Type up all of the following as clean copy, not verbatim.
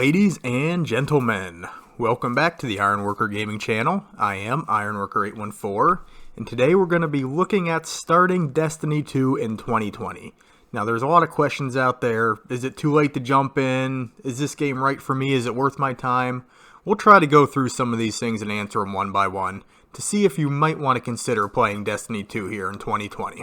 Ladies and gentlemen, welcome back to the Ironworker Gaming channel. I am Ironworker814, and today we're going to be looking at starting Destiny 2 in 2020. Now there's a lot of questions out there. Is it too late to jump in? Is this game right for me? Is it worth my time? We'll try to go through some of these things and answer them one by one to see if you might want to consider playing Destiny 2 here in 2020.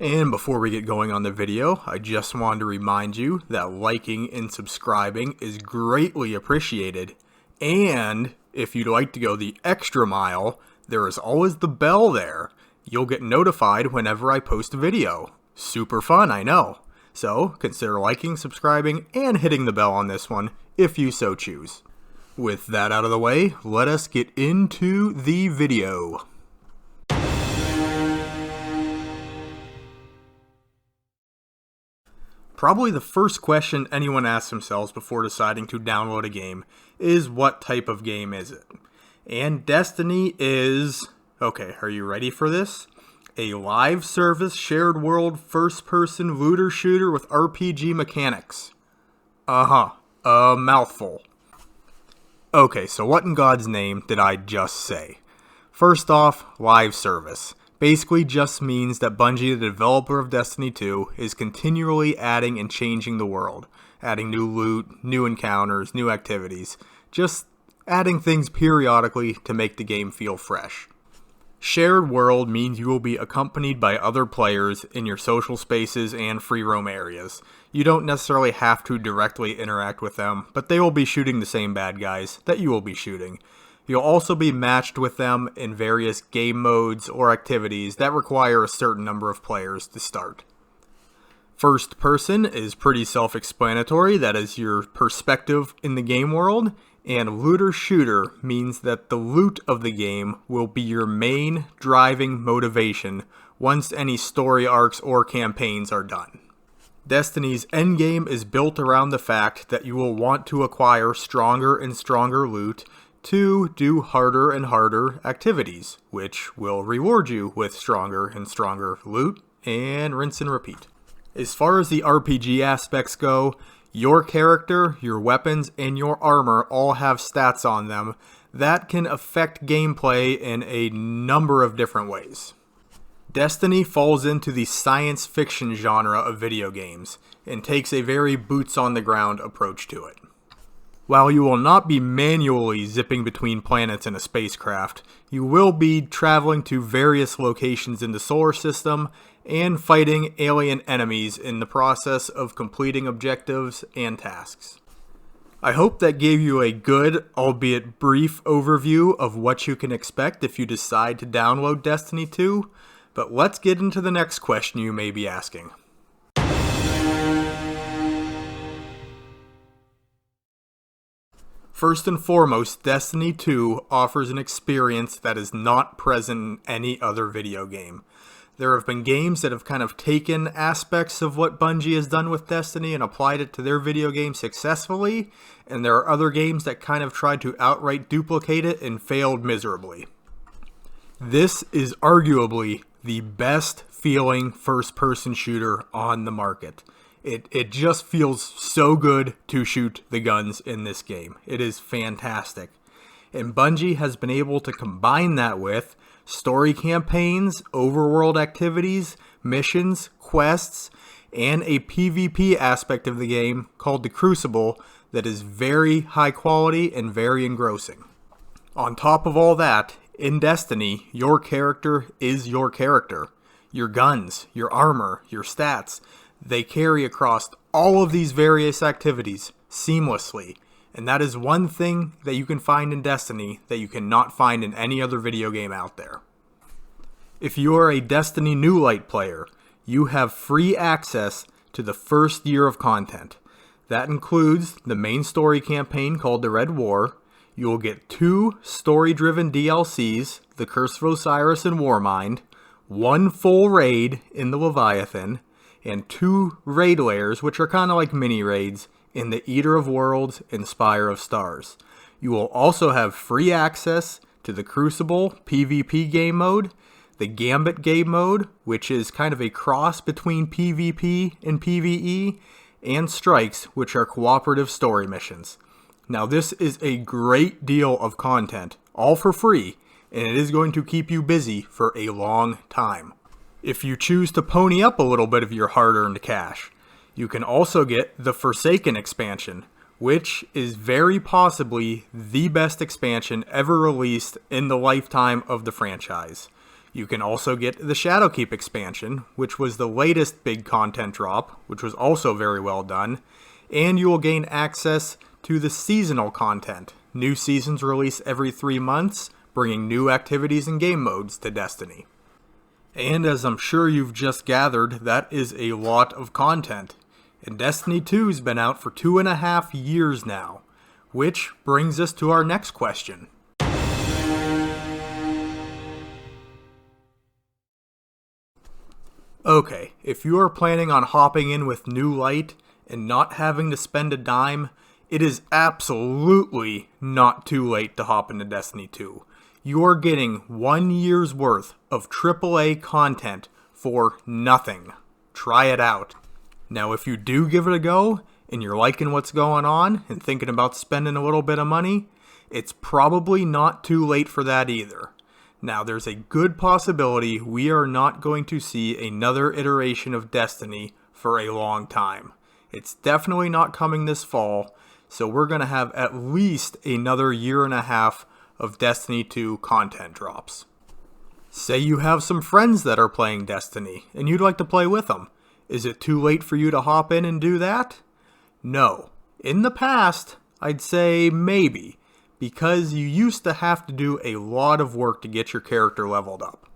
And before we get going on the video, I just wanted to remind you that liking and subscribing is greatly appreciated. And if you'd like to go the extra mile, there is always the bell there. You'll get notified whenever I post a video. Super fun, I know. So consider liking, subscribing, and hitting the bell on this one if you so choose. With that out of the way, let us get into the video. Probably the first question anyone asks themselves before deciding to download a game is, what type of game is it? And Destiny is, okay, are you ready for this? A live service shared world first-person looter shooter with RPG mechanics. A mouthful. Okay, so what in God's name did I just say? First off, live service. Basically just means that Bungie, the developer of Destiny 2, is continually adding and changing the world. Adding new loot, new encounters, new activities. Just adding things periodically to make the game feel fresh. Shared world means you will be accompanied by other players in your social spaces and free roam areas. You don't necessarily have to directly interact with them, but they will be shooting the same bad guys that you will be shooting. You'll also be matched with them in various game modes or activities that require a certain number of players to start. First person is pretty self-explanatory, that is your perspective in the game world, and looter shooter means that the loot of the game will be your main driving motivation once any story arcs or campaigns are done. Destiny's endgame is built around the fact that you will want to acquire stronger and stronger loot to do harder and harder activities, which will reward you with stronger and stronger loot, and rinse and repeat. As far as the RPG aspects go, your character, your weapons, and your armor all have stats on them that can affect gameplay in a number of different ways. Destiny falls into the science fiction genre of video games, and takes a very boots-on-the-ground approach to it. While you will not be manually zipping between planets in a spacecraft, you will be traveling to various locations in the solar system and fighting alien enemies in the process of completing objectives and tasks. I hope that gave you a good, albeit brief, overview of what you can expect if you decide to download Destiny 2, but let's get into the next question you may be asking. First and foremost, Destiny 2 offers an experience that is not present in any other video game. There have been games that have kind of taken aspects of what Bungie has done with Destiny and applied it to their video game successfully, and there are other games that kind of tried to outright duplicate it and failed miserably. This is arguably the best feeling first-person shooter on the market. It just feels so good to shoot the guns in this game. It is fantastic. And Bungie has been able to combine that with story campaigns, overworld activities, missions, quests, and a PvP aspect of the game called the Crucible that is very high quality and very engrossing. On top of all that, in Destiny, your character is your character. Your guns, your armor, your stats, they carry across all of these various activities seamlessly, and that is one thing that you can find in Destiny that you cannot find in any other video game out there. If you are a Destiny New Light player, you have free access to the first year of content. That includes the main story campaign called the Red War. You will get 2 story-driven DLCs, the Curse of Osiris and Warmind, 1 full raid in the Leviathan, and 2 raid layers, which are kind of like mini raids, in the Eater of Worlds and Spire of Stars. You will also have free access to the Crucible PvP game mode, the Gambit game mode, which is kind of a cross between PvP and PvE, and Strikes, which are cooperative story missions. Now this is a great deal of content, all for free, and it is going to keep you busy for a long time. If you choose to pony up a little bit of your hard-earned cash, you can also get the Forsaken expansion, which is very possibly the best expansion ever released in the lifetime of the franchise. You can also get the Shadowkeep expansion, which was the latest big content drop, which was also very well done, and you will gain access to the seasonal content. New seasons release every 3 months, bringing new activities and game modes to Destiny. And as I'm sure you've just gathered, that is a lot of content. And Destiny 2's been out for 2.5 years now, which brings us to our next question. Okay, if you are planning on hopping in with new light and not having to spend a dime, it is absolutely not too late to hop into Destiny 2. You are getting 1 year's worth of AAA content for nothing. Try it out. Now, if you do give it a go, and you're liking what's going on, and thinking about spending a little bit of money, it's probably not too late for that either. Now, there's a good possibility we are not going to see another iteration of Destiny for a long time. It's definitely not coming this fall, so we're going to have at least another 1.5 years of Destiny 2 content drops. Say you have some friends that are playing Destiny, and you'd like to play with them. Is it too late for you to hop in and do that? No. In the past, I'd say maybe, because you used to have to do a lot of work to get your character leveled up.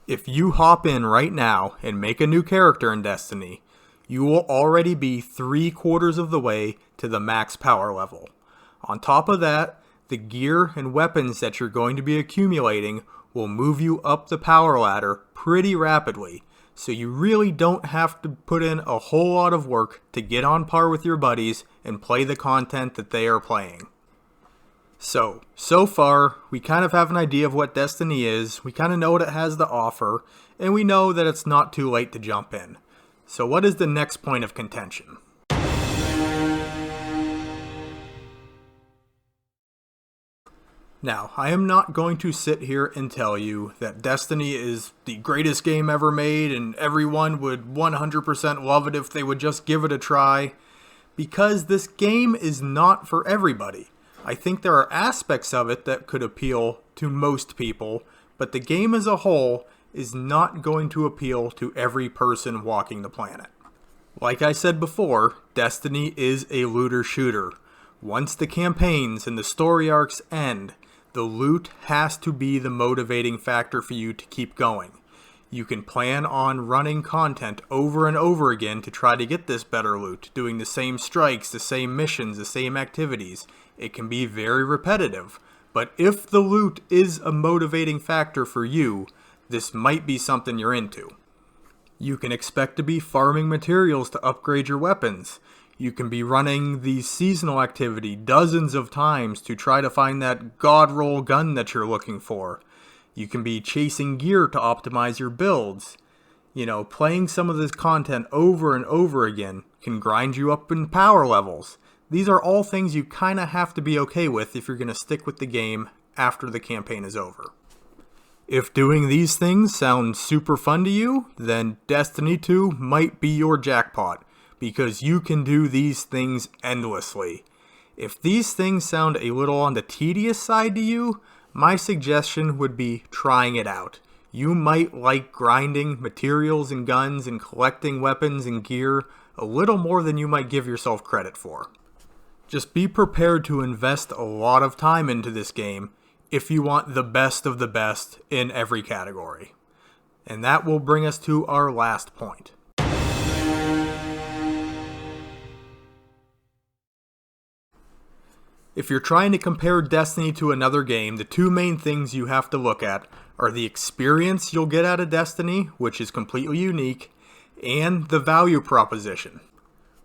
If you hop in right now and make a new character in Destiny, you will already be 3/4 of the way to the max power level. On top of that, the gear and weapons that you're going to be accumulating will move you up the power ladder pretty rapidly, so you really don't have to put in a whole lot of work to get on par with your buddies and play the content that they are playing. So far, we kind of have an idea of what Destiny is, we kind of know what it has to offer, and we know that it's not too late to jump in. So what is the next point of contention? Now, I am not going to sit here and tell you that Destiny is the greatest game ever made and everyone would 100% love it if they would just give it a try, because this game is not for everybody. I think there are aspects of it that could appeal to most people, but the game as a whole is not going to appeal to every person walking the planet. Like I said before, Destiny is a looter shooter. Once the campaigns and the story arcs end, the loot has to be the motivating factor for you to keep going. You can plan on running content over and over again to try to get this better loot, doing the same strikes, the same missions, the same activities. It can be very repetitive, but if the loot is a motivating factor for you, this might be something you're into. You can expect to be farming materials to upgrade your weapons. You can be running the seasonal activity dozens of times to try to find that god roll gun that you're looking for. You can be chasing gear to optimize your builds. Playing some of this content over and over again can grind you up in power levels. These are all things you kind of have to be okay with if you're going to stick with the game after the campaign is over. If doing these things sounds super fun to you, then Destiny 2 might be your jackpot, because you can do these things endlessly. If these things sound a little on the tedious side to you, my suggestion would be trying it out. You might like grinding materials and guns and collecting weapons and gear a little more than you might give yourself credit for. Just be prepared to invest a lot of time into this game if you want the best of the best in every category. And that will bring us to our last point. If you're trying to compare Destiny to another game, the two main things you have to look at are the experience you'll get out of Destiny, which is completely unique, and the value proposition.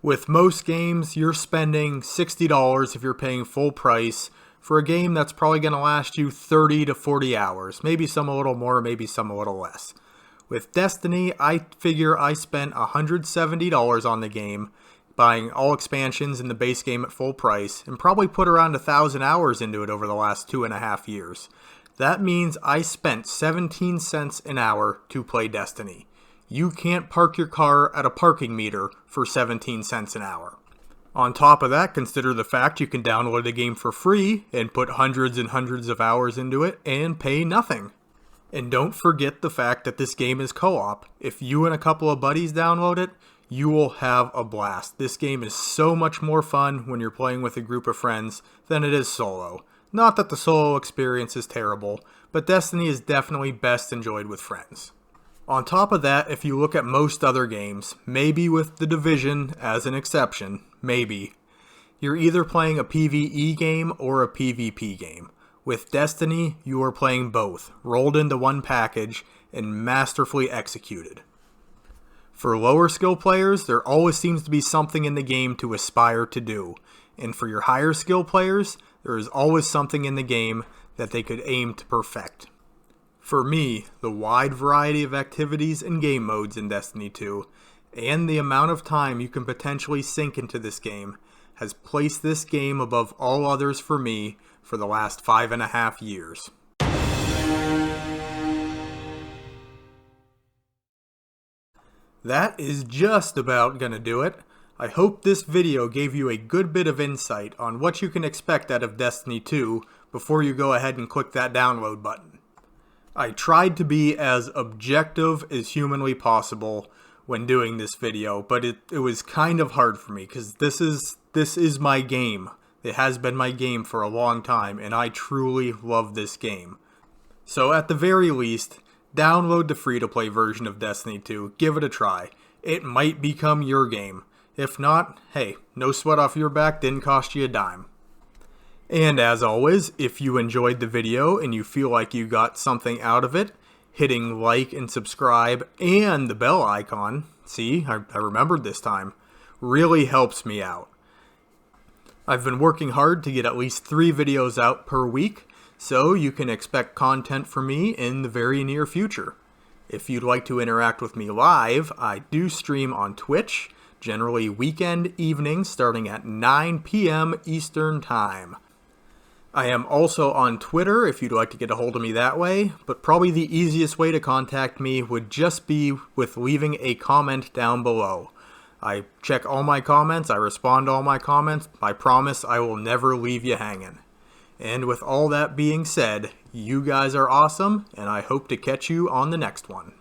With most games, you're spending $60 if you're paying full price for a game that's probably going to last you 30 to 40 hours, maybe some a little more, maybe some a little less. With Destiny, I figure I spent $170 on the game, buying all expansions in the base game at full price, and probably put around 1,000 hours into it over the last 2.5 years. That means I spent 17 cents an hour to play Destiny. You can't park your car at a parking meter for 17 cents an hour. On top of that, consider the fact you can download the game for free and put hundreds and hundreds of hours into it and pay nothing. And don't forget the fact that this game is co-op. If you and a couple of buddies download it, you will have a blast. This game is so much more fun when you're playing with a group of friends than it is solo. Not that the solo experience is terrible, but Destiny is definitely best enjoyed with friends. On top of that, if you look at most other games, maybe with The Division as an exception, maybe, you're either playing a PvE game or a PvP game. With Destiny, you are playing both, rolled into one package and masterfully executed. For lower skill players, there always seems to be something in the game to aspire to do, and for your higher skill players, there is always something in the game that they could aim to perfect. For me, the wide variety of activities and game modes in Destiny 2, and the amount of time you can potentially sink into this game, has placed this game above all others for me for the last 5.5 years. That is just about gonna do it. I hope this video gave you a good bit of insight on what you can expect out of Destiny 2 before you go ahead and click that download button. I tried to be as objective as humanly possible when doing this video, but it was kind of hard for me because this is my game. It has been my game for a long time, and I truly love this game. So at the very least, download the free-to-play version of Destiny 2, give it a try. It might become your game. If not, hey, no sweat off your back, didn't cost you a dime. And as always, if you enjoyed the video and you feel like you got something out of it, hitting like and subscribe and the bell icon, see, I remembered this time, really helps me out. I've been working hard to get at least 3 videos out per week, so you can expect content from me in the very near future. If you'd like to interact with me live, I do stream on Twitch, generally weekend evenings starting at 9 p.m. Eastern Time. I am also on Twitter if you'd like to get a hold of me that way, but probably the easiest way to contact me would just be with leaving a comment down below. I check all my comments, I respond to all my comments, I promise I will never leave you hanging. And with all that being said, you guys are awesome, and I hope to catch you on the next one.